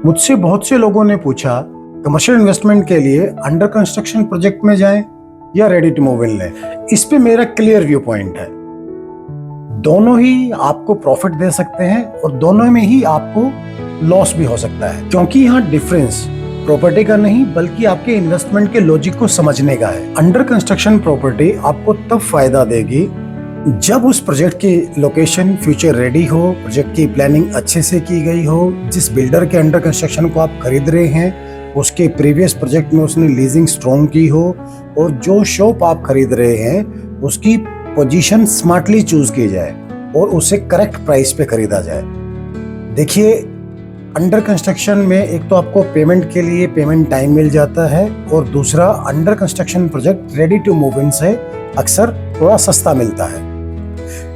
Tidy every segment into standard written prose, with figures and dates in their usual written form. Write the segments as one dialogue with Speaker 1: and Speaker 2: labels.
Speaker 1: मुझसे बहुत से लोगों ने पूछा कमर्शियल इन्वेस्टमेंट के लिए अंडर कंस्ट्रक्शन प्रोजेक्ट में जाएं या रेडी टू मूव इन लें। इस पे मेरा क्लियर व्यू पॉइंट है। दोनों ही आपको प्रॉफिट दे सकते हैं और दोनों में ही आपको लॉस भी हो सकता है, क्योंकि यहाँ डिफरेंस प्रॉपर्टी का नहीं बल्कि आपके इन्वेस्टमेंट के लॉजिक को समझने का है। अंडर कंस्ट्रक्शन प्रॉपर्टी आपको तब फायदा देगी जब उस प्रोजेक्ट की लोकेशन फ्यूचर रेडी हो, प्रोजेक्ट की प्लानिंग अच्छे से की गई हो, जिस बिल्डर के अंडर कंस्ट्रक्शन को आप खरीद रहे हैं उसके प्रीवियस प्रोजेक्ट में उसने लीजिंग स्ट्रॉन्ग की हो, और जो शॉप आप खरीद रहे हैं उसकी पोजीशन स्मार्टली चूज की जाए और उसे करेक्ट प्राइस पे खरीदा जाए। देखिए, अंडर कंस्ट्रक्शन में एक तो आपको पेमेंट के लिए पेमेंट टाइम मिल जाता है, और दूसरा under construction project ready to move in से अक्सर थोड़ा सस्ता मिलता है।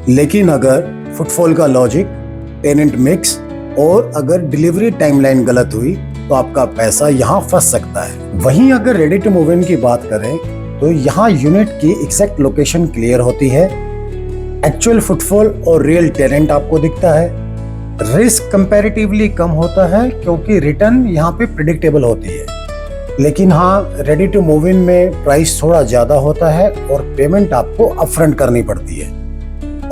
Speaker 1: लेकिन अगर फुटफॉल का लॉजिक, टेनेंट मिक्स और अगर डिलीवरी टाइमलाइन गलत हुई तो आपका पैसा यहाँ फंस सकता है। वहीं अगर रेडी टू मूव इन की बात करें तो यहाँ यूनिट की एग्जैक्ट लोकेशन क्लियर होती है, एक्चुअल फुटफॉल और रियल टेनेंट आपको दिखता है, रिस्क कंपैरेटिवली कम होता है क्योंकि रिटर्न यहाँ पे प्रिडिक्टेबल होती है। लेकिन हाँ, रेडी टू मूव इन में प्राइस थोड़ा ज्यादा होता है और पेमेंट आपको अपफ्रंट करनी पड़ती है।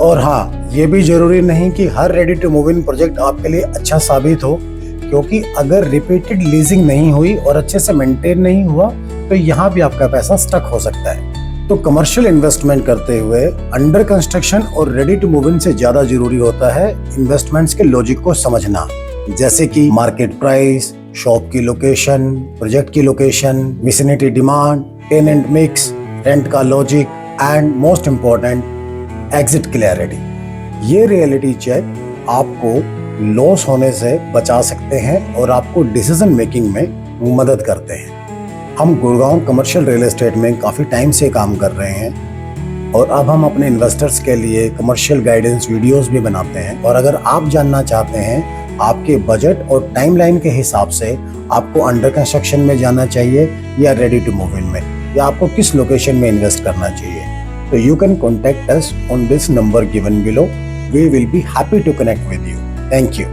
Speaker 1: और हाँ, ये भी जरूरी नहीं कि हर ready to move in project आपके लिए अच्छा साबित हो, क्योंकि अगर रिपीटेड लीजिंग नहीं हुई और अच्छे से मेंटेन नहीं हुआ तो यहाँ भी आपका पैसा स्टक हो सकता है। तो कमर्शियल इन्वेस्टमेंट करते हुए अंडर कंस्ट्रक्शन और रेडी टू मूव इन से ज्यादा जरूरी होता है इन्वेस्टमेंट्स के लॉजिक को समझना, जैसे कि मार्केट प्राइस, शॉप की लोकेशन, प्रोजेक्ट की location, vicinity demand, tenant mix, rent का logic and most important exit clarity. ये रियलिटी चेक आपको लॉस होने से बचा सकते हैं और आपको डिसीजन मेकिंग में मदद करते हैं। हम गुड़गांव कमर्शियल रियल एस्टेट में काफ़ी टाइम से काम कर रहे हैं और अब हम अपने इन्वेस्टर्स के लिए कमर्शियल गाइडेंस वीडियोस भी बनाते हैं। और अगर आप जानना चाहते हैं आपके बजट और टाइमलाइन के हिसाब से आपको अंडर कंस्ट्रक्शन में जाना चाहिए या रेडी टू मूव इन में, या आपको किस लोकेशन में इन्वेस्ट करना चाहिए, तो you can contact us on this number given below. We will be happy to connect with you. Thank you.